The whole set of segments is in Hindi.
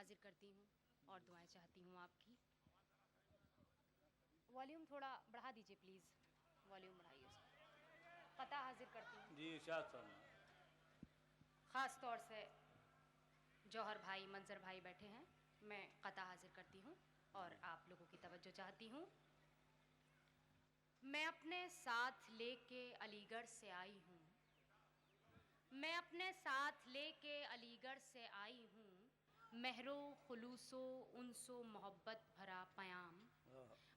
हाजिर करती हूँ और दुआएं चाहती हूँ आपकी। वॉल्यूम थोड़ा बढ़ा दीजिए प्लीज़, वॉल्यूम बढ़ाइए उसका। कता हाजिर करती हूँ जी, इरशाद फरमाएं। ख़ास तौर से जौहर भाई, मंजर भाई बैठे हैं, मैं कता हाजिर करती हूँ और आप लोगों की तवज्जो चाहती हूँ। मैं अपने साथ लेके अलीगढ़ से आई हूँ, मैं अपने साथ लेके अलीगढ़ से आई हूँ, महरो खुलूसो उनसो मोहब्बत भरा पयाम।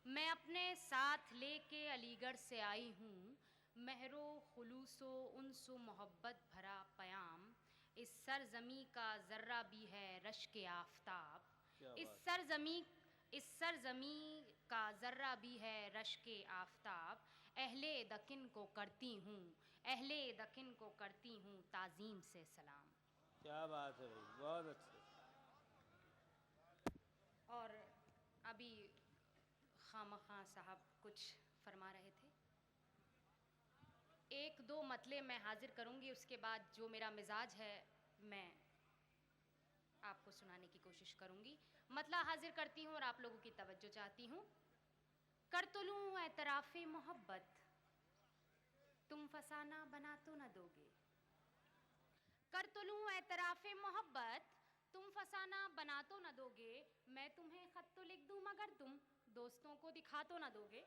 मैं अपने साथ लेके अलीगढ़ से आई हूँ, महरो खुलूसो उनसो मोहब्बत भरा पयाम। इस सरज़मी का ज़र्रा भी है रश्क आफ़ताब, क्या इस बात। सरज़मी का ज़र्रा भी है रश्क आफ़ताब। अहले दकिन को करती हूँ, अहले दकिन को करती हूँ ताज़ीम से सलाम। क्या बात है भाई, बहुत अच्छे। और अभी खामखा साहब कुछ फरमा रहे थे, एक दो मतले मैं हाजिर करूँगी, उसके बाद जो मेरा मिजाज है मैं आपको सुनाने की कोशिश करूँगी। मतला हाजिर करती हूँ और आप लोगों की तवज्जो चाहती हूँ। कर तो लूँ एतराफ़े मोहब्बत, तुम फसाना बना तो न दोगे। कर तो लूँ एतराफ़े मोहब्बत, तुम फसाना बना तो न दोगे। मैं तुम्हें ख़त तो लिख दूँ मगर तुम दोस्तों को दिखा तो न दोगे।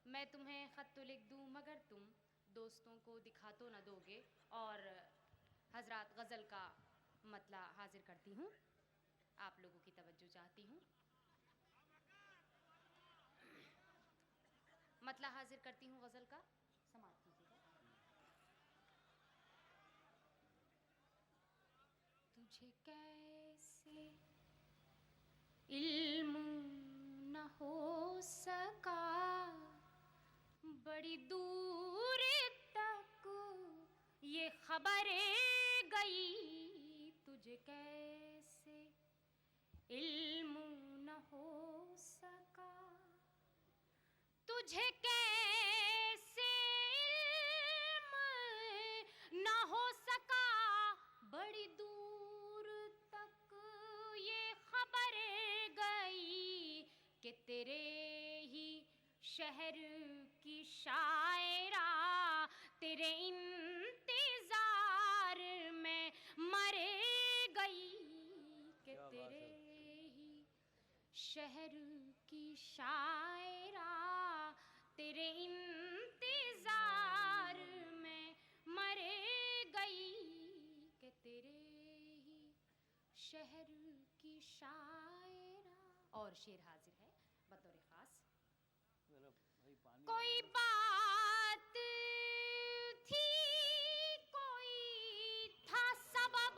मैं तुम्हें ख़त तो लिख दूँ मगर तुम दोस्तों को दिखा तो न दोगे। और हज़रात गज़ल का मतला हाजिर करती हूँ, आप लोगों की तवज्जो चाहती हूँ। मतला हाजिर करती हूँ गज़ल का, समाप्त कीजिएगा। तुझे कैसे इल्म न हो सका, बड़ी दूर तक ये खबरें गई। तुझे कैसे इल्म न हो सका, तुझे कैसे इल्म न हो सका, बड़ी दूर तक ये खबरें गई कि तेरे ही शहर की शायरा तेरे इंतजार में मरे गई। कि क्या बात तेरे है। ही शहर की शायरा तेरे इंतजार में मरे गई। कि तेरे ही शहर की शायरा। और शेर हाजिर है बतौर ख़ास। मेरा भाई पानी कोई वाला ना। बात थी, कोई था सबब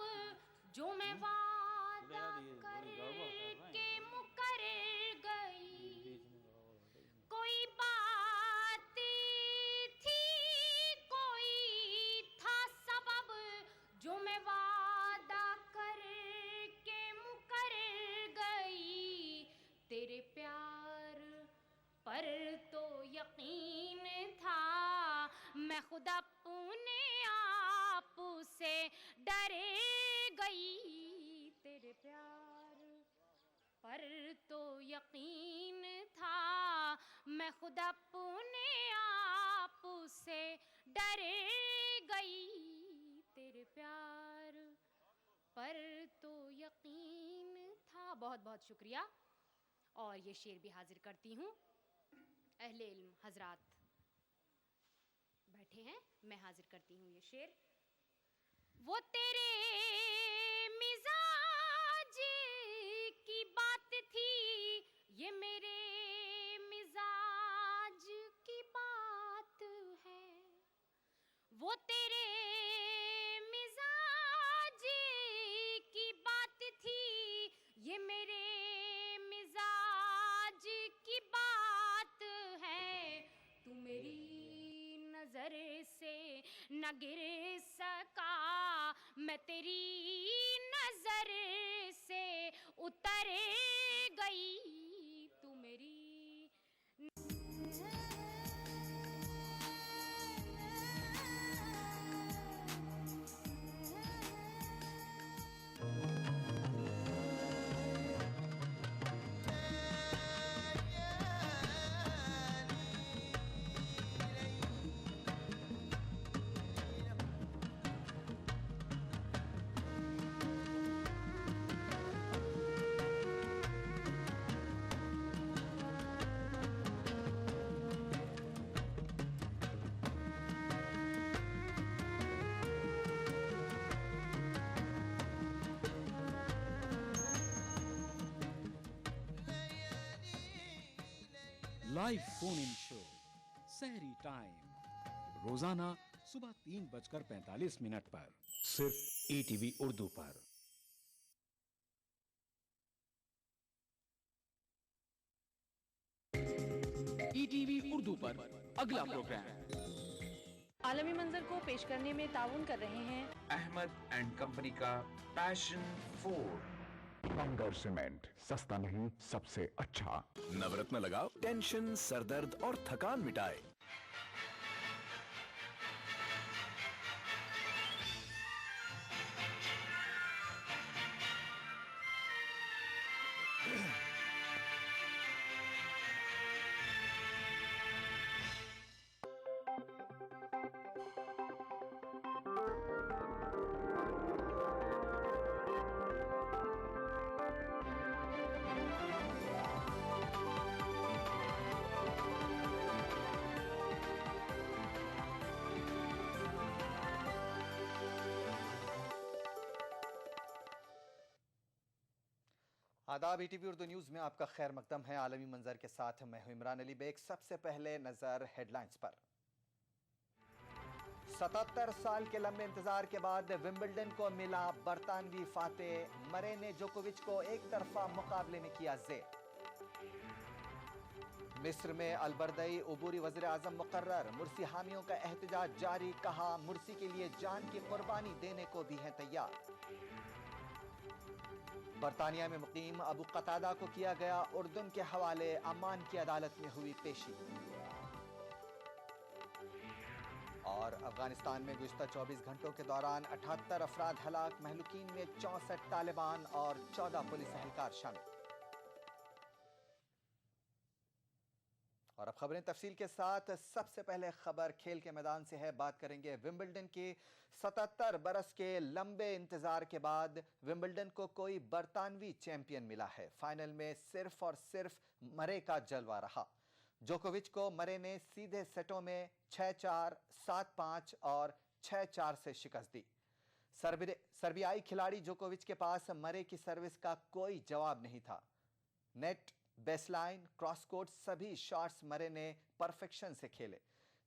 जो मैं अरे वादा यार, ये कर बड़ी गड़बड़ कर रहे के हैं। मुकर बीच गई। बीच में गड़बड़ हो रही है। कोई बात थी, कोई था सबब जो मैं वादा कर के मुकर गई। तेरे प्यार पर तो यकीन था, मैं खुद अपने आप से डरे गई। तेरे प्यार पर तो यकीन था, मैं खुद अपने आप से डरे गई। तेरे प्यार पर तो यकीन था। बहुत बहुत शुक्रिया। और ये शेर भी हाजिर करती हूँ, अहले इल्म हजरात बैठे हैं, मैं हाजिर करती हूँ ये शेर। वो तेरे मिजाज की बात थी, ये मेरे मिजाज की बात है। वो तेरे मिजाज की बात थी, ये मेरे मिजाज की बात है। तू मेरी नजर से न गिर सका, मैं तेरी नजर से उतर गई। तू मेरी लाइव फोन इन शो सहरी टाइम रोजाना सुबह 3:45 पर सिर्फ ईटीवी उर्दू पर। ईटीवी उर्दू पर अगला प्रोग्राम आलमी मंजर को पेश करने में ताउन कर रहे हैं अहमद एंड कंपनी का पैशन 4। बंगर सीमेंट, सस्ता नहीं सबसे अच्छा। नवरत्न लगाओ, टेंशन, सरदर्द और थकान मिटाए। आदाब, ईटीवी उर्दू न्यूज़ में आपका खैर मकदम है। आलमी मंजर के साथ मैं हूं इमरान अली बेग। सबसे पहले नजर हेडलाइंस पर। 77 साल के लंबे इंतजार के बाद विंबलडन को मिला बरतानवी फातेह। मरे ने जोकोविच को एक तरफा मुकाबले में किया ज़ेर। मिस्र में अलबरदई उबूरी वज़ीर आज़म मुकर्रर। मुर्सी हामियों का एहतजाज जारी। कहा मुर्सी के लिए जान की कुर्बानी देने को भी हैं तैयार। बरतानिया में मुकीम अबू कतादा को किया गया उर्दुन के हवाले। अमान की अदालत में हुई पेशी। और अफगानिस्तान में गुज़िश्ता 24 घंटों के दौरान 78 अफराद हलाक। महलूकीन में 64 तालिबान और 14 पुलिस एहलकार शामिल। और अब खबरें तफसील के साथ। सबसे पहले खबर खेल के मैदान से है। बात करेंगे विंबलडन की। 77 बरस के लंबे इंतजार के बाद विंबलडन को कोई बरतानवी चैंपियन मिला है। फाइनल में सिर्फ और सिर्फ मरे का जलवा रहा। जोकोविच को मरे ने सीधे सेटों में 6-4, 7-5 और 6-4 से शिकस्त दी। सर्बियाई खिलाड़ी जोकोविच के पास मरे की सर्विस का कोई जवाब नहीं था। नेट, बेसलाइन, क्रॉस कोर्ट सभी शॉट्स मरे ने परफेक्शन से खेले।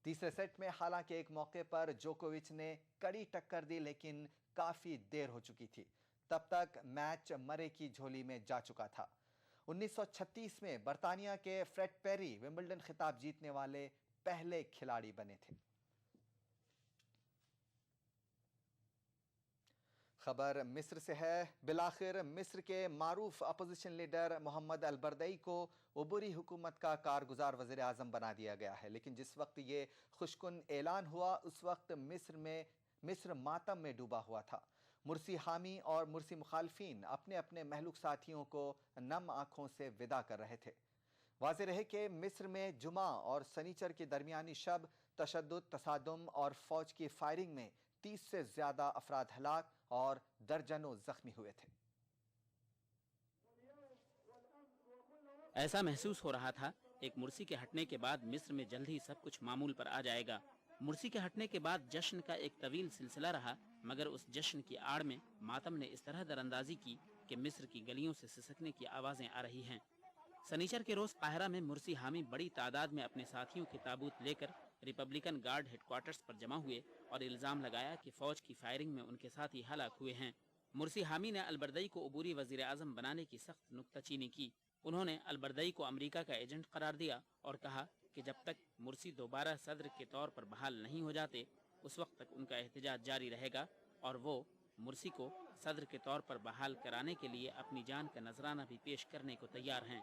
तीसरे सेट में हालांकि एक मौके पर जोकोविच ने कड़ी टक्कर दी, लेकिन काफी देर हो चुकी थी। तब तक मैच मरे की झोली में जा चुका था। 1936 में बरतानिया के फ्रेड पेरी विंबलडन खिताब जीतने वाले पहले खिलाड़ी बने थे। खबर मिस्र से है। बिलाखिर मिस्र के मारूफ अपोजिशन लीडर मोहम्मद अलबरदई को उबूरी हुकूमत का कारगुजार वज़ीर आज़म बना दिया गया है। लेकिन जिस वक्त ये खुशकुन ऐलान हुआ उस वक्त मिस्र मातम में डूबा हुआ था। मुर्सी हामी और मुर्सी मुखालफीन अपने अपने महलूक साथियों को नम आंखों से विदा कर रहे थे। वाज़ेह रहे कि मिस्र में जुमा और सनीचर की दरमियानी शब तशद्दुद, तसादुम और फौज की फायरिंग में 30 से ज्यादा अफराद हलाक और दर्जनों जख्मी हुए थे। ऐसा महसूस हो रहा था एक मुर्सी के हटने के बाद मिस्र में जल्द ही सब कुछ मामूल पर आ जाएगा। मुर्सी के हटने के बाद जश्न का एक तवील सिलसिला रहा, मगर उस जश्न की आड़ में मातम ने इस तरह दरअंदाजी की कि मिस्र की गलियों से सिसकने की आवाजें आ रही हैं। सनीचर के रोज काहिरा में मुर्सी हामी बड़ी तादाद में अपने साथियों के ताबूत लेकर रिपब्लिकन गार्ड हेडक्वार्टर्स पर जमा हुए और इल्जाम लगाया कि फौज की फायरिंग में उनके साथी हलाक हुए हैं। मुर्सी हामी ने अलबरदई को उबूरी वजीर आजम बनाने की सख्त नुक्ताचीनी की। उन्होंने अलबरदई को अमेरिका का एजेंट करार दिया और कहा कि जब तक मुर्सी दोबारा सदर के तौर पर बहाल नहीं हो जाते उस वक्त तक उनका एहतजाज जारी रहेगा और वो मुर्सी को सदर के तौर पर बहाल कराने के लिए अपनी जान का नजराना भी पेश करने को तैयार हैं।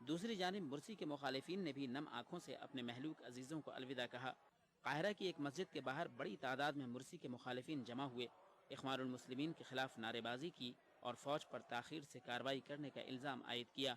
दूसरी जानिब मुर्सी के मुखालिफिन ने भी नम आंखों से अपने महलूक अजीजों को अलविदा कहा। काहिरा की एक मस्जिद के बाहर बड़ी तादाद में मुर्सी के मुखालिफिन जमा हुए, इख्वानुल मुस्लिमीन के खिलाफ नारेबाजी की और फौज पर ताखीर से कार्रवाई करने का इल्जाम आयद किया।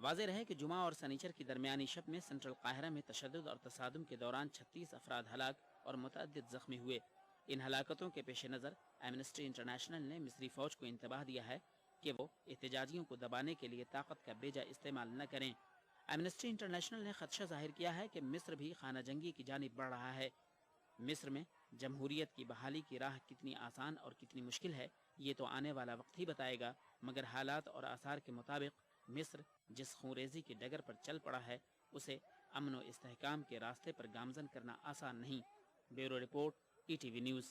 वाज़ेह रहे कि जुमा और सनीचर की दरमियानी शब में सेंट्रल काहिरा में तशद्दुद और तसादुम के दौरान 36 अफराद हलाक और मुतअद्दिद जख्मी हुए। इन हलाकतों के पेश नज़र एमनेस्टी इंटरनेशनल ने मिस्री फ़ौज को इंतबाह दिया है कि वो एहतजाजियों को दबाने के लिए ताकत का बेजा इस्तेमाल न करें। एमनेस्टी इंटरनेशनल ने खदशा जाहिर किया है कि मिस्र भी खाना जंगी की जानिब बढ़ रहा है। मिस्र में जमहूरियत की बहाली की राह कितनी आसान और कितनी मुश्किल है, ये तो आने वाला वक्त ही बताएगा, मगर हालात और आसार के मुताबिक मिस्र जिस खूंरेजी की डगर पर चल पड़ा है उसे अमन व इस्तेहकाम के रास्ते पर गामजन करना आसान नहीं। Bureau report, ETV news.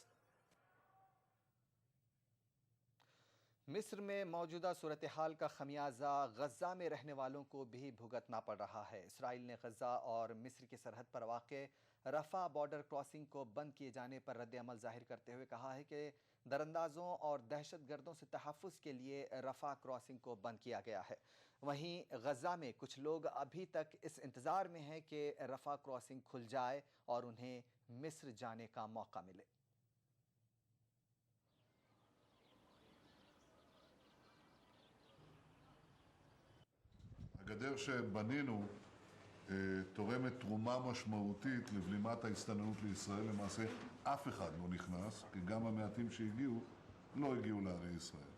मिस्र में मौजूदा सूरत हाल का खमियाजा गजा में रहने वालों को भी भुगतना पड़ रहा है। इसराइल ने गजा और मिस्र की सरहद पर वाक़े रफ़ा बॉर्डर क्रॉसिंग को बंद किए जाने पर रद्द अमल जाहिर करते हुए कहा है कि दरअंदाजों और दहशतगर्दों से तहफ़्फ़ुज़ के लिए रफ़ा क्रॉसिंग को बंद किया गया है। वहीं गजा में कुछ लोग अभी तक इस इंतज़ार में हैं कि रफ़ा क्रॉसिंग खुल जाए और उन्हें मिस्र जाने का मौका मिले। הגדר שבנינו תורמת תרומה משמעותית לבלימת ההסתננות לישראל. למעשה אף אחד לא נכנס, כי גם המעטים שהגיעו לא הגיעו לערי ישראל.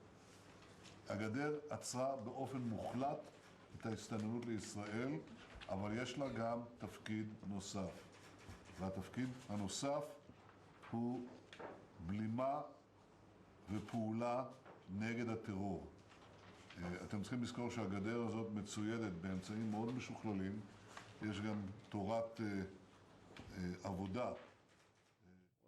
הגדר עצרה באופן מוחלט את ההסתננות לישראל, אבל יש לה גם תפקיד נוסף. והתפקיד הנוסף הוא בלימה ופעולה נגד הטרור. אתם צריכים לזכור שהגדר הזאת מצוידת באמצעים מאוד משוכללים. יש גם תורת עבודה.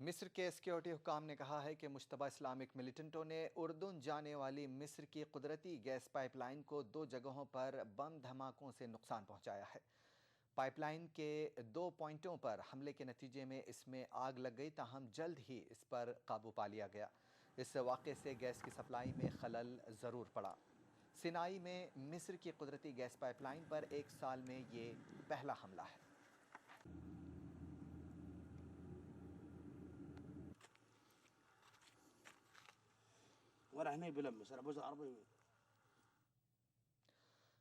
मिस्र के सिक्योरिटी हुकाम ने कहा है कि मुश्तबा इस्लामिक मिलिटेंटों ने उर्दून जाने वाली मिस्र की कुदरती गैस पाइपलाइन को 2 जगहों पर बम धमाकों से नुकसान पहुंचाया है। पाइपलाइन के 2 पॉइंटों पर हमले के नतीजे में इसमें आग लग गई, ताहम जल्द ही इस पर काबू पा लिया गया। इस वाक़े से गैस की सप्लाई में खलल ज़रूर पड़ा। सिनाई में मिस्र की कुदरती गैस पाइपलाइन पर 1 साल में ये पहला हमला है।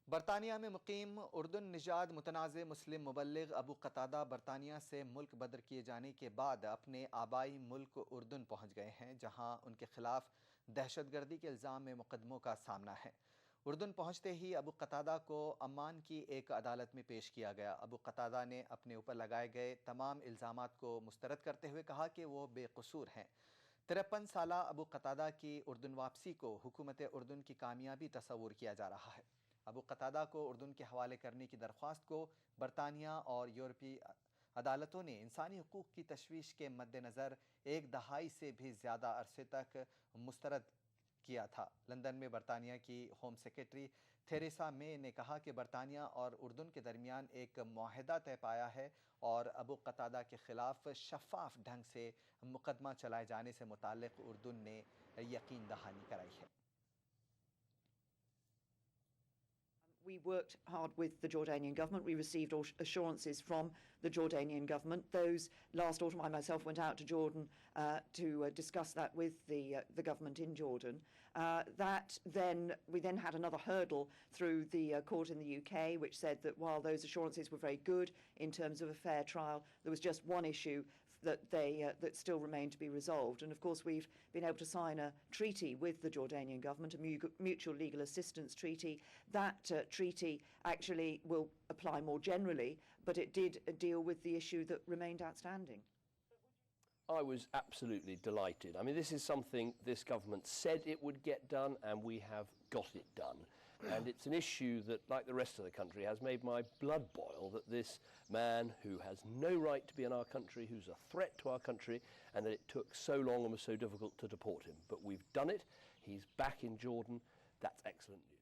बरतानिया में मुकीम उर्दून निजाद मुतनाज़ मुस्लिम मुबल्लिग अबू कतादा बरतानिया से मुल्क बदर किए जाने के बाद अपने आबाई मुल्क उर्दून पहुँच गए हैं, जहाँ उनके खिलाफ दहशतगर्दी के इल्ज़ाम में मुकदमों का सामना है। उर्दून पहुँचते ही अबू कतादा को अम्मान की एक अदालत में पेश किया गया। अबू कतादा ने अपने ऊपर लगाए गए तमाम इल्ज़ामात को मुस्तरद करते हुए कहा कि वो बेकसूर हैं। 53 साला अबू कतादा की उर्दून वापसी को हुकूमत उर्दून की कामयाबी तस्वूर किया जा रहा है। अबू कतादा को उर्दून के हवाले करने की दरख्वास्त को बरतानिया और यूरोपीय अदालतों ने इंसानी हुकूक की तशवीश के मद्देनज़र 1 दहाई से भी ज़्यादा अरसे तक मुस्तरद किया था। लंदन में बरतानिया की होम सेक्रेटरी थेरेसा मे ने कहा कि बरतानिया और उर्दून के दरमियान एक मुआहदा तय पाया है और अबू कतादा के ख़िलाफ़ शफ़ाफ ढंग से मुकदमा चलाए जाने से मुताल्लिक़ उर्दून ने यकीन दहानी कराई है। We worked hard with the Jordanian government. We received assurances from the Jordanian government. Those last autumn, I myself went out to Jordan to discuss that with the government in Jordan. We then had another hurdle through the court in the UK, which said that while those assurances were very good in terms of a fair trial, there was just one issue that still remained to be resolved. And of course we've been able to sign a treaty with the Jordanian government, a mutual legal assistance treaty. That treaty actually will apply more generally, but it did deal with the issue that remained outstanding. I was absolutely delighted. I mean, this is something this government said it would get done, and we have got it done. And it's an issue that, like the rest of the country, has made my blood boil, that this man who has no right to be in our country, who's a threat to our country, and that it took so long and was so difficult to deport him. But we've done it. He's back in Jordan. That's excellent news.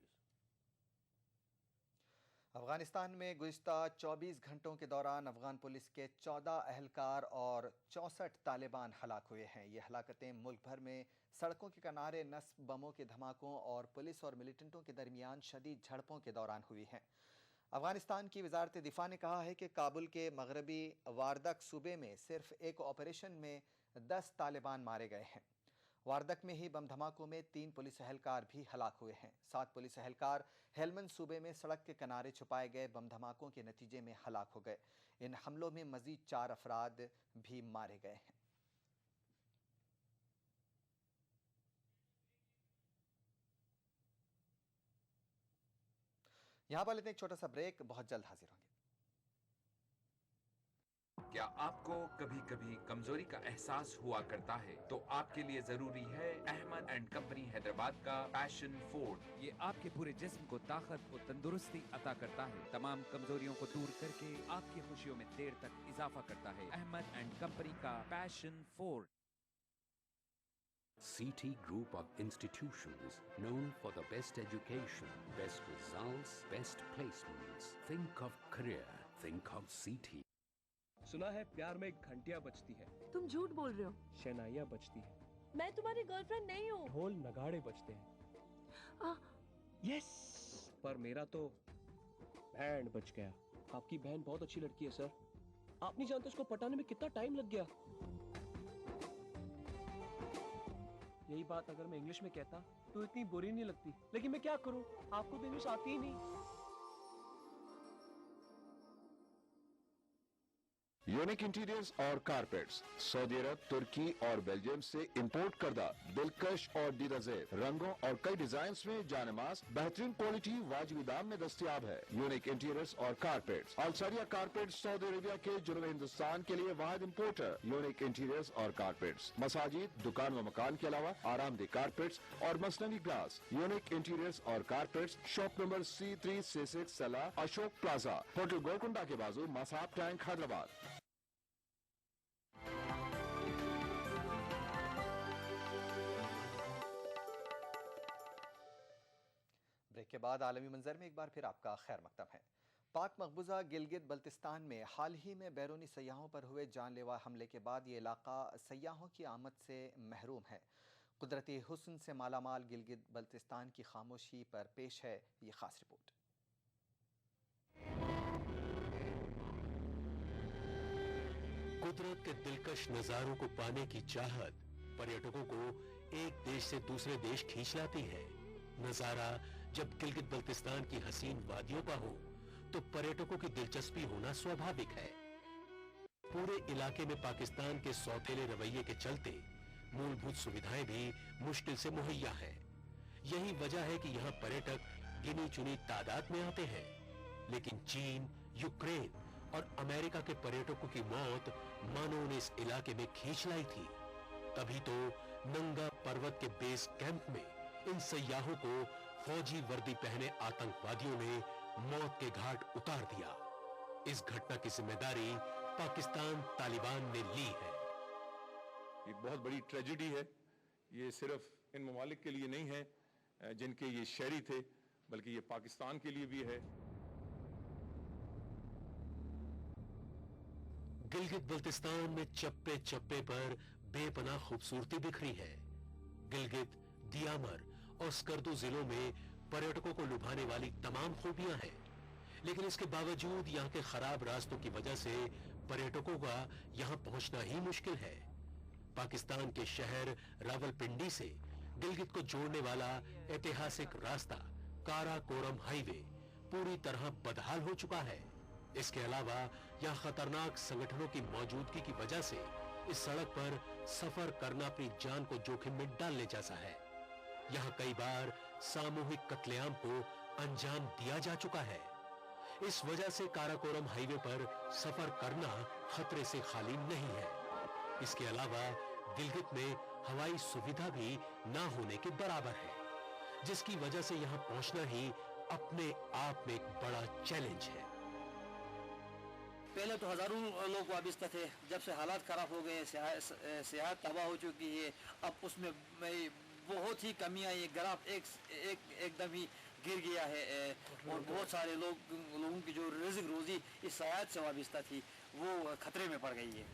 Afghanistan में गुज़िश्ता 24 घंटों के दौरान अफगान पुलिस के 14 अहलकार और 64 तालिबान हलाक हुए हैं। ये हलाकतें मुल्क भर में सड़कों के किनारे नस्ब बमों के धमाकों और पुलिस और मिलिटेंटों के दरमियान शदीद झड़पों के दौरान हुई हैं। अफगानिस्तान की वजारत दिफा ने कहा है कि काबुल के मगरबी वारदक सूबे में सिर्फ एक ऑपरेशन में 10 तालिबान मारे गए हैं। वारदक में ही बम धमाकों में 3 पुलिस एहलकार भी हलाक हुए हैं। 7 पुलिस एहलकार हेलमंद सूबे में सड़क के किनारे छुपाए गए बम धमाकों के नतीजे में हलाक हो गए। इन हमलों में मजीद 4 अफराद भी मारे गए हैं। यहाँ पर लेते हैं एक छोटा सा ब्रेक, बहुत जल्द हाजिर होंगे। क्या आपको कभी कभी कमजोरी का एहसास हुआ करता है तो आपके लिए जरूरी है अहमद एंड कंपनी हैदराबाद का पैशन फूड। ये आपके पूरे जिस्म को ताकत और तंदुरुस्ती अता करता है, तमाम कमजोरियों को दूर करके आपकी खुशियों में देर तक इजाफा करता है। अहमद एंड कंपनी का passion food. CT Group of institutions known for the best education, best results, best placements. Think of career, think of CT. सुना है प्यार में घंटियां बजती है। तुम झूठ बोल रहे हो। शहनाइयां बजती है। मैं तुम्हारी गर्लफ्रेंड नहीं हूँ। ढोल नगाड़े बजते हैं। यस, पर मेरा तो बैंड बज गया। आपकी बहन बहुत अच्छी लड़की है सर। आप नहीं जानते उसको पटाने में कितना टाइम लग गया। यही बात अगर मैं इंग्लिश में कहता तो इतनी बुरी नहीं लगती, लेकिन मैं क्या करूं, आपको तो इंग्लिश आती ही नहीं। यूनिक इंटीरियर्स और कारपेट्स सऊदी अरब, तुर्की और बेल्जियम से इंपोर्ट करदा दिलकश और दीदाजेब रंगों और कई डिजाइन्स में जानमाज बेहतरीन क्वालिटी वाजिबी दाम में दस्तयाब है। यूनिक इंटीरियर्स और कारपेट्स अल्सरिया कारपेट्स सऊदी अरेबिया के जुनूबी हिंदुस्तान के लिए वाहिद इंपोर्टर। यूनिक इंटीरियर्स और कारपेट्स मसाजिद, दुकान व मकान के अलावा आरामदेह कारपेट्स और मसनवी ग्लास। यूनिक इंटीरियर्स और कारपेट्स शॉप नंबर C366 सला अशोक प्लाजा, होटल गोलकुंडा के बाजू, मसाब टैंक, हैदराबाद। ब्रेक के बाद आलमी मंजर में एक बार फिर आपका खैर मकदम है। पाक मकबूजा गिलगित बल्तिस्तान में हाल ही में बैरूनी सयाहों पर हुए जानलेवा हमले के बाद ये इलाका सयाहों की आमद से महरूम है। कुदरती हुस्न से मालामाल गिलगित बल्तिस्तान की खामोशी पर पेश है ये खास रिपोर्ट। कुदरत के दिलकश नजारों को पाने की चाहत पर्यटकों को एक देश से दूसरे देश खींच लाती है। नजारा जब गिलगित बल्तिस्तान की हसीन वादियों का हो तो पर्यटकों की दिलचस्पी होना स्वाभाविक है। पूरे इलाके में पाकिस्तान के सौतेले रवैये के चलते मूलभूत सुविधाएं भी मुश्किल से मुहैया है। यही वजह है कि यहाँ पर्यटक गिनी चुनी तादाद में आते हैं, लेकिन चीन, यूक्रेन और अमेरिका के पर्यटकों की मौत मानो उन्हें इस इलाके में खींच लाई थी। तभी तो नंगा पर्वत के बेस कैंप में इन सयाहों को फौजी वर्दी पहने आतंकवादियों ने मौत के घाट उतार दिया। इस घटना की जिम्मेदारी पाकिस्तान तालिबान ने ली है। ये बहुत बड़ी ट्रेजेडी है। ये सिर्फ इन ममालिक के लिए नहीं है जिनके ये शहरी थे, बल्कि ये पाकिस्तान के लिए भी है। गिलगित बल्तिस्तान में चप्पे चप्पे पर बेपनाह खूबसूरती बिखरी है। गिलगित, दियामर और स्कर्दू जिलों में पर्यटकों को लुभाने वाली तमाम खूबियां हैं, लेकिन इसके बावजूद यहाँ के खराब रास्तों की वजह से पर्यटकों का यहाँ पहुंचना ही मुश्किल है। पाकिस्तान के शहर रावलपिंडी से गिलगित को जोड़ने वाला ऐतिहासिक रास्ता काराकोरम हाईवे पूरी तरह बदहाल हो चुका है। इसके अलावा यहाँ खतरनाक संगठनों की मौजूदगी की वजह से इस सड़क पर सफर करना अपनी जान को जोखिम में डालने जैसा है। यहाँ कई बार सामूहिक कत्लेआम को अंजाम दिया जा चुका है। इस वजह से काराकोरम हाईवे पर सफर करना खतरे से खाली नहीं है। इसके अलावा गिलगित में हवाई सुविधा भी ना होने के बराबर है। जिसकी वजह से यहाँ पहुंचना ही अपने आप में एक बड़ा चैलेंज है। पहले तो हजारों लोग वाबस्ता थे, जब से हालात खराब हो गए, सेहत तबाह हो चुकी है, अब उसमें बहुत ही कमियां, ये ग्राफ एकदम ही गिर गया है और बहुत सारे लोगों की जो रिज़्क रोजी इस सयाहत से वाबस्ता थी वो खतरे में पड़ गई है।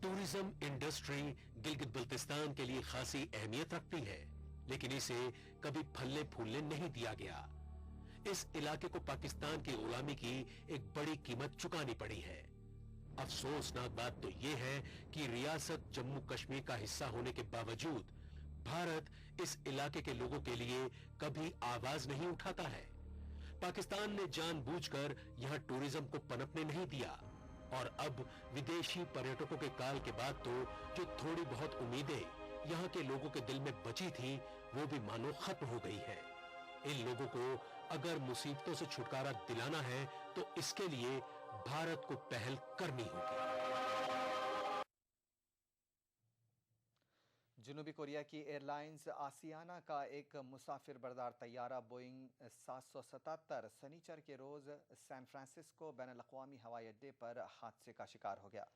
टूरिज्म इंडस्ट्री गिलगित बल्तिस्तान के लिए खासी अहमियत रखती है, लेकिन इसे कभी फलने फूलने नहीं दिया गया। इस इलाके को पाकिस्तान की गुलामी की एक बड़ी कीमत चुकानी पड़ी है। अफसोसनाक बात तो यह है कि रियासत जम्मू कश्मीर का हिस्सा होने के बावजूद भारत इस इलाके के लोगों के लिए कभी आवाज नहीं उठाता है। पाकिस्तान ने जानबूझकर यहां टूरिज्म को पनपने नहीं दिया और अब विदेशी पर्यटकों के काल के बाद तो जो थोड़ी बहुत उम्मीदें यहां के लोगों के दिल में बची थी वो भी मानो खत्म हो गई है। इन लोगों को अगर मुसीबतों से छुटकारा दिलाना है तो इसके लिए भारत को पहल करनी होगी। जनूबी कोरिया की एयरलाइंस आसियाना का एक मुसाफिर बरदार तैयारा बोइंग 777 शनिचर के रोज सैन फ्रांसिस्को बैनुल-अक़वामी हवाई अड्डे पर हादसे का शिकार हो गया।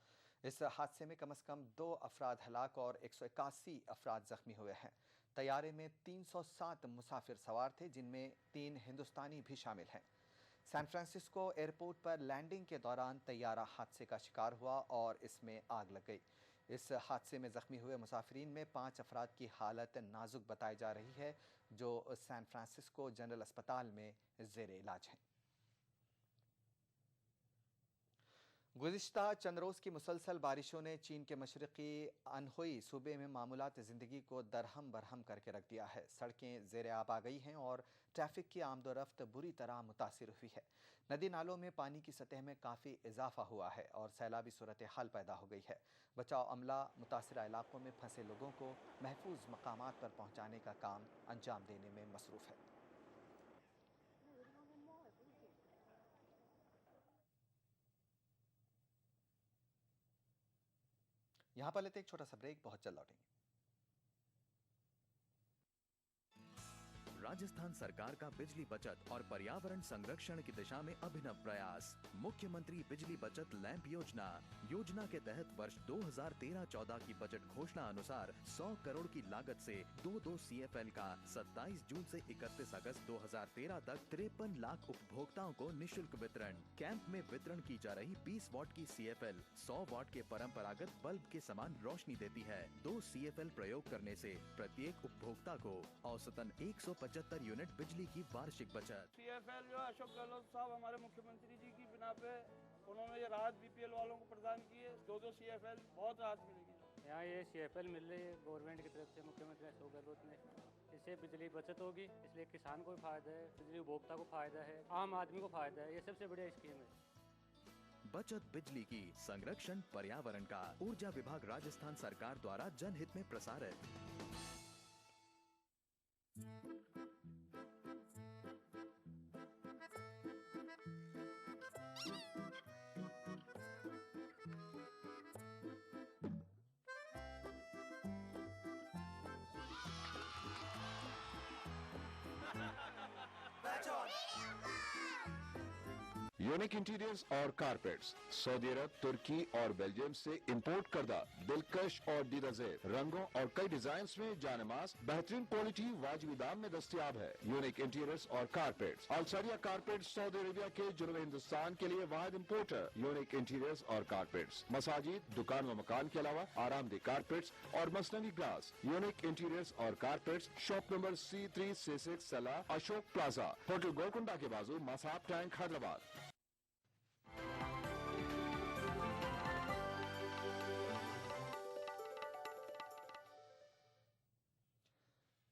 इस हादसे में कम से कम 2 अफराद हलाक और 181 अफराद जख्मी हुए हैं। तैयारे में 307 मुसाफिर सवार थे, जिनमें 3 हिंदुस्तानी भी शामिल हैं। सैन फ्रांसिस्को एयरपोर्ट पर लैंडिंग के दौरान तैयारा हादसे का शिकार हुआ और इसमें आग लग गई। इस हादसे में जख्मी हुए मुसाफिरीन में 5 अफराद की हालत नाजुक बताई जा रही है, जो सैन फ्रांसिस्को जनरल अस्पताल में ज़ेरे इलाज हैं। गुज़िश्ता चंद रोज़ की मुसलसल बारिशों ने चीन के मशरक़ी अनहुई सूबे में मामूलात ज़िंदगी को दरहम बरहम करके रख दिया है। सड़कें ज़ेरे आब आ गई हैं और ट्रैफिक की आमदोरफ्त बुरी तरह मुतासिर हुई है। नदी नालों में पानी की सतह में काफ़ी इजाफा हुआ है और सैलाबी सूरत हाल पैदा हो गई है। बचाव अमला मुतासिरा इलाकों में फंसे लोगों को महफूज मकामात पर पहुँचाने का काम अंजाम देने में मसरूफ़ है। यहाँ पर लेते एक छोटा सा ब्रेक, बहुत जल्द लौटेंगे। राजस्थान सरकार का बिजली बचत और पर्यावरण संरक्षण की दिशा में अभिनव प्रयास मुख्यमंत्री बिजली बचत लैंप योजना के तहत वर्ष 2013-14 की बजट घोषणा अनुसार 100 करोड़ की लागत से 2 CFL का 27 जून से 31 अगस्त 2013 तक 53 लाख उपभोक्ताओं को निशुल्क वितरण। कैंप में वितरण की जा रही 20 वाट की CFL 100 वाट के परंपरागत बल्ब के समान रोशनी देती है। 2 CFL प्रयोग करने से प्रत्येक उपभोक्ता को औसतन 175 यूनिट बिजली की वार्षिक बचत। CFL जो अशोक गहलोत साहब हमारे मुख्यमंत्री जी की बिना पे उन्होंने ये राहत BPL वालों को प्रदान की है। 2 CFL बहुत राहत मिलेगी। यहाँ ये CFL मिल रही है गवर्नमेंट की तरफ से, मुख्यमंत्री अशोक गहलोत ने। इससे बिजली बचत होगी, इसलिए किसान को भी फायदा है, बिजली उपभोक्ता को फायदा है, आम आदमी को फायदा है। ये सबसे बढ़िया स्कीम है। बचत बिजली की, संरक्षण पर्यावरण का। ऊर्जा विभाग राजस्थान सरकार द्वारा जनहित में प्रसारित। यूनिक इंटीरियर्स और कारपेट्स सऊदी अरब, तुर्की और बेल्जियम से इंपोर्ट करदा दिलकश और दीदाजेब रंगों और कई डिजाइन्स में जानेमाज बेहतरीन क्वालिटी वाजिब दाम में दस्तयाब है। यूनिक इंटीरियर्स और कारपेट्स अल्सरिया कारपेट्स सऊदी अरेबिया के जुनूबी हिंदुस्तान के लिए वाहिद इंपोर्टर। यूनिक इंटीरियर्स और कारपेट्स मसाजिद, दुकान व मकान के अलावा आरामदेह कारपेट्स और मसनवी ग्लास। यूनिक इंटीरियर्स और कारपेट्स, शॉप नंबर C366 सलाह अशोक प्लाजा, होटल गोलकुंडा के बाजू, मसाब टैंक, हैदराबाद।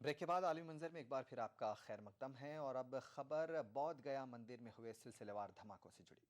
ब्रेक के बाद आलमी मंजर में एक बार फिर आपका खैर मकदम है और अब खबर बौद्ध गया मंदिर में हुए सिलसिलेवार धमाकों से जुड़ी।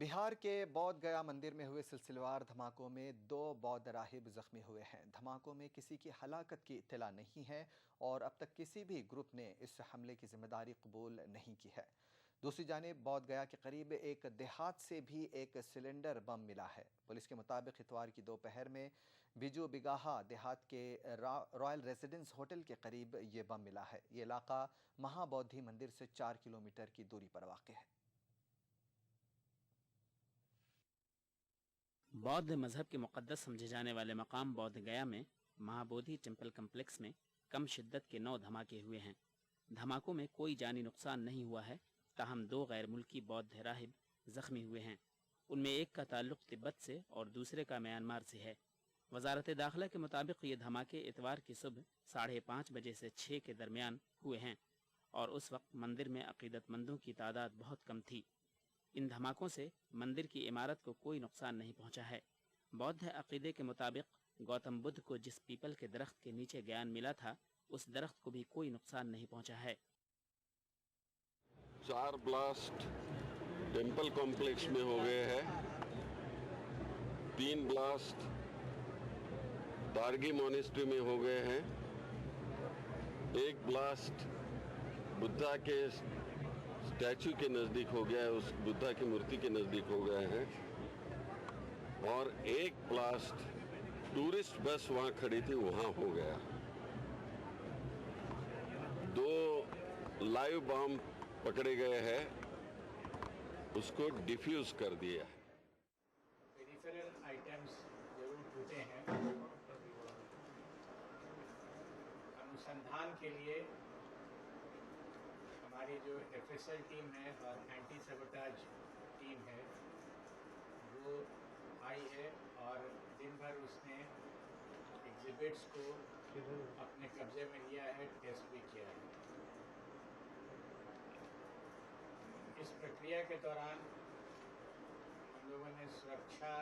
बिहार के बौद्ध गया मंदिर में हुए सिलसिलेवार धमाकों में 2 बौद्ध राहिब जख्मी हुए हैं। धमाकों में किसी की हलाकत की इत्तला नहीं है और अब तक किसी भी ग्रुप ने इस हमले की जिम्मेदारी कबूल नहीं की है। दूसरी जानिब बौद्ध गया के करीब एक देहात से भी एक सिलेंडर बम मिला है। पुलिस के मुताबिक इतवार की दोपहर में बिजू बिगाहा देहात के रॉयल रेजिडेंस होटल के करीब ये बम मिला है। ये इलाका महाबौद्धि मंदिर से 4 किलोमीटर की दूरी पर वाक़ है। बौद्ध मजहब के मुक़द्दस समझे जाने वाले मकाम बौद्ध गया में महाबोधि टेम्पल कम्प्लेक्स में कम शिद्दत के 9 धमाके हुए हैं। धमाकों में कोई जानी नुकसान नहीं हुआ है, ताहम 2 गैर मुल्की बौद्ध राहिब जख्मी हुए हैं। उनमें एक का ताल्लुक तिब्बत से और दूसरे का म्यांमार से है। वजारत दाखिला के मुताबिक ये धमाके इतवार की सुबह 5:30 बजे से 6 के दरमियान हुए हैं और उस वक्त मंदिर में अकीदतमंदों की तादाद बहुत कम थी। इन धमाकों से मंदिर की इमारत को कोई नुकसान नहीं पहुंचा है। बौद्ध अकीदे के मुताबिक गौतम बुद्ध को जिस पीपल के दरख्त के नीचे ज्ञान मिला था, उस दरख्त को भी कोई नुकसान नहीं पहुंचा है। 4 ब्लास्ट टेम्पल कॉम्प्लेक्स में हो गए हैं, 3 ब्लास्ट दारगी मोनेस्ट्री में हो गए हैं, 1 ब्लास्ट बुद्धा के स्टैचू के नज़दीक हो गया है, उस बुद्धा की मूर्ति के नज़दीक हो गए हैं, और 1 ब्लास्ट टूरिस्ट बस वहाँ खड़ी थी वहाँ हो गया। 2 लाइव बम पकड़े गए हैं, उसको डिफ्यूज कर दिया है। पेरिफेरल आइटम्स जरूर टूटे हैं। अनुसंधान के लिए हमारी जो एफएसएल टीम है और एंटी सबोटाज टीम है वो आई है और दिन भर उसने एग्जिबिट्स को अपने कब्जे में लिया है, टेस्ट भी किया है। इस प्रक्रिया के दौरान हम लोगों ने सुरक्षा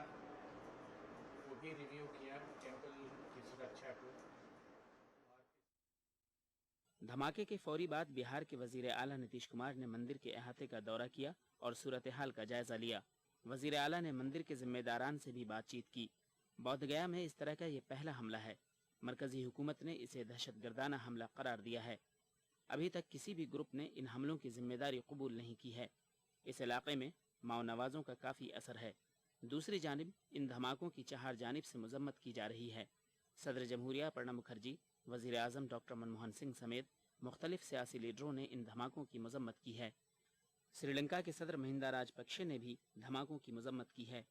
को भी रिव्यू किया, टेम्पल की सुरक्षा को। धमाके के फौरी बाद बिहार के वजीर आला नीतीश कुमार ने मंदिर के अहाते का दौरा किया और सूरत हाल का जायजा लिया। वजीर आला ने मंदिर के जिम्मेदारान से भी बातचीत की। बौद्ध गया में इस तरह का ये पहला हमला है। मरकजी हुकूमत ने इसे दहशतगर्दाना हमला करार दिया है। अभी तक किसी भी ग्रुप ने इन हमलों की जिम्मेदारी कबूल नहीं की है। इस इलाके में माओ नवाजों का काफ़ी असर है। दूसरी जानिब इन धमाकों की चार जानिब से मजम्मत की जा रही है। सदर जमहूरिया प्रणब मुखर्जी, वजीर आज़म डॉक्टर मनमोहन सिंह समेत मुख्तलिफ सियासी लीडरों ने इन धमाकों की मजम्मत की है। श्रीलंका के सदर महिंदा राजपक्षे ने भी धमाकों की मजम्मत की है।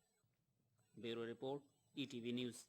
Bureau report, ETV news.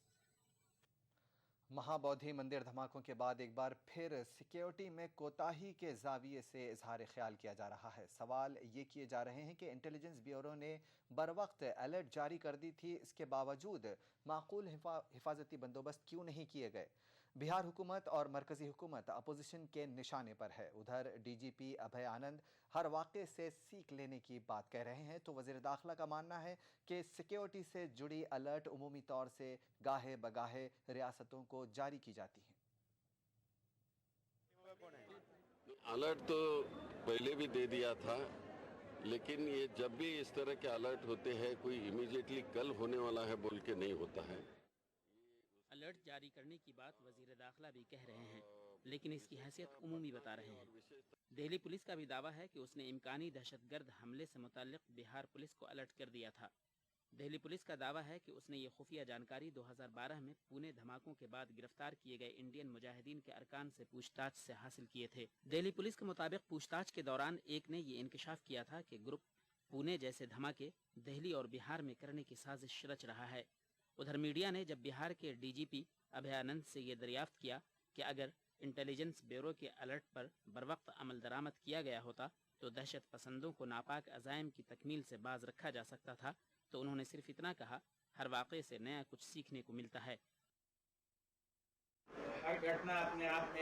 Mahabodhi मंदिर धमाकों के बाद एक बार फिर सिक्योरिटी में कोताही के जाविये से इजहार ख्याल किया जा रहा है। सवाल ये किए जा रहे हैं कि इंटेलिजेंस ब्यूरो ने बरवक्त अलर्ट जारी कर दी थी, इसके बावजूद माकूल हिफाजती बंदोबस्त क्यों नहीं किए गए। बिहार हुकूमत और मरकजी हुकूमत अपोजिशन के निशाने पर है। उधर DGP अभय आनंद हर वाक़े से सीख लेने की बात कह रहे हैं, तो वज़ीर दाखिला का मानना है कि सिक्योरिटी से जुड़ी अलर्ट उमूमी तौर से गाहे बगाहे रियासतों को जारी की जाती हैं। अलर्ट तो पहले भी दे दिया था, लेकिन ये जब भी इस तरह के अलर्ट होते हैं कोई इमीडिएटली कल होने वाला है बोल के नहीं होता है। अलर्ट जारी करने की बात वजीर दाखिला भी कह रहे हैं, लेकिन इसकी हैसियत उमूमी बता रहे हैं। दिल्ली पुलिस का भी दावा है कि उसने इम्कानी दहशतगर्द हमले से मुताल्लिक बिहार पुलिस को अलर्ट कर दिया था। दिल्ली पुलिस का दावा है कि उसने ये खुफिया जानकारी 2012 में पुणे धमाकों के बाद गिरफ्तार किए गए इंडियन मुजाहिदीन के अरकान से पूछताछ से हासिल किए थे। दिल्ली पुलिस के मुताबिक पूछताछ के दौरान एक ने ये इंकशाफ किया था कि ग्रुप पुणे जैसे धमाके दिल्ली और बिहार में करने की साजिश रच रहा है। उधर मीडिया ने जब बिहार के DGP अभय आनंद से ये दरियाफ्त किया कि अगर इंटेलिजेंस ब्यूरो के अलर्ट पर बरवक्त अमल दरामद किया गया होता तो दहशत पसंदों को नापाक अज़ाइम की तकमील से बाज रखा जा सकता था, तो उन्होंने सिर्फ इतना कहा, हर वाक़े से नया कुछ सीखने को मिलता है। हर घटना अपने आप में